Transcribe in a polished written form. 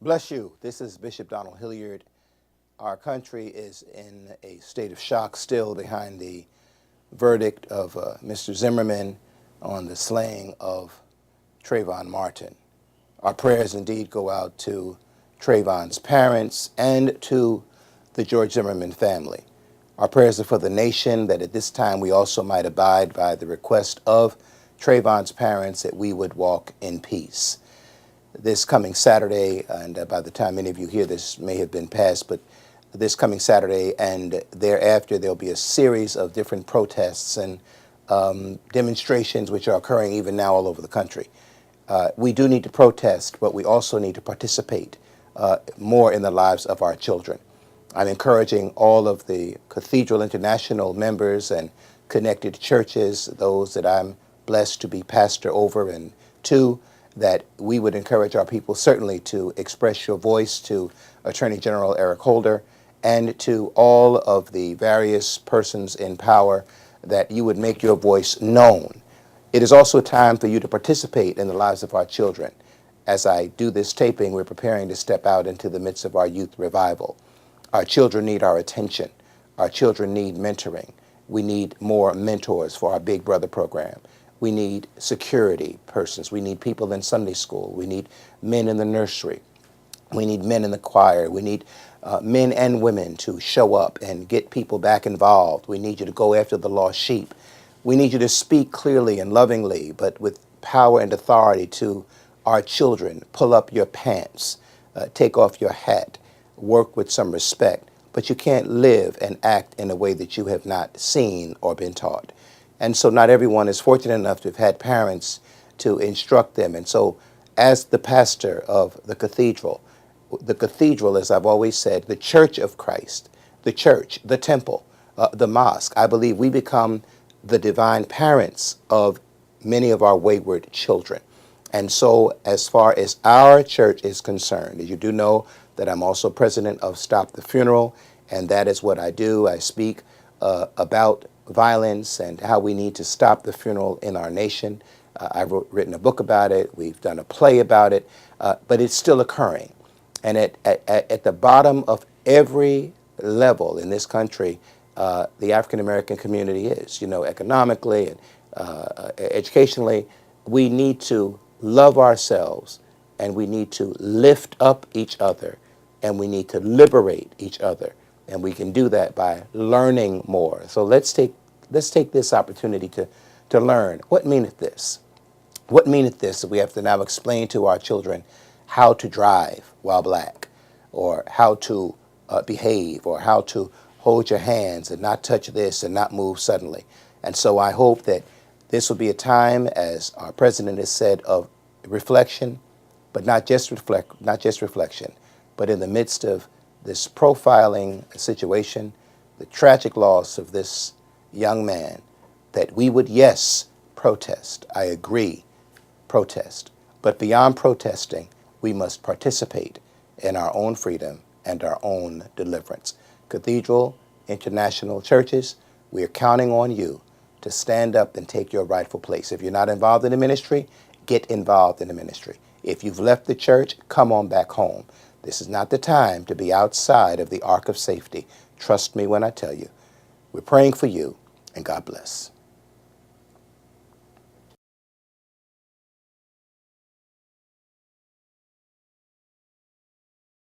Bless you. This is Bishop Donald Hilliard. Our country is in a state of shock still behind the verdict of Mr. Zimmerman on the slaying of Trayvon Martin. Our prayers indeed go out to Trayvon's parents and to the George Zimmerman family. Our prayers are for the nation, that at this time we also might abide by the request of Trayvon's parents that we would walk in peace. This coming Saturday, and by the time many of you hear this may have been past, but this coming Saturday and thereafter there'll be a series of different protests and demonstrations which are occurring even now all over the country. We do need to protest, but we also need to participate more in the lives of our children. I'm encouraging all of the Cathedral International members and connected churches, those that I'm blessed to be pastor over, and to that we would encourage our people certainly to express your voice to Attorney General Eric Holder and to all of the various persons in power, that you would make your voice known. It is also time for you to participate in the lives of our children. As I do this taping, we're preparing to step out into the midst of our youth revival. Our children need our attention. Our children need mentoring. We need more mentors for our Big Brother program. We need security persons. We need people in Sunday school. We need men in the nursery. We need men in the choir. We need men and women to show up and get people back involved. We need you to go after the lost sheep. We need you to speak clearly and lovingly, but with power and authority to our children. Pull up your pants, take off your hat, work with some respect, but you can't live and act in a way that you have not seen or been taught. And so not everyone is fortunate enough to have had parents to instruct them. And so as the pastor of the cathedral, as I've always said, the church of Christ, the church, the temple, the mosque, I believe we become the divine parents of many of our wayward children. And so as far as our church is concerned, as you do know that I'm also president of Stop the Funeral, and that is what I do. I speak about violence and how we need to stop the funeral in our nation. I've written a book about it. We've done a play about it, but it's still occurring. And at the bottom of every level in this country, the African American community is, economically and educationally. We need to love ourselves, and we need to lift up each other, and we need to liberate each other. And we can do that by learning more. So let's take this opportunity to learn. What meaneth this? What meaneth this that we have to now explain to our children how to drive while black, or how to behave, or how to hold your hands and not touch this and not move suddenly. And so I hope that this will be a time, as our president has said, of reflection, but not just reflection, but in the midst of this profiling situation, the tragic loss of this young man, that we would, yes, protest. I agree, protest. But beyond protesting, we must participate in our own freedom and our own deliverance. Cathedral International churches, we are counting on you to stand up and take your rightful place. If you're not involved in the ministry, get involved in the ministry. If you've left the church, come on back home. This is not the time to be outside of the ark of safety. Trust me when I tell you. We're praying for you, and God bless.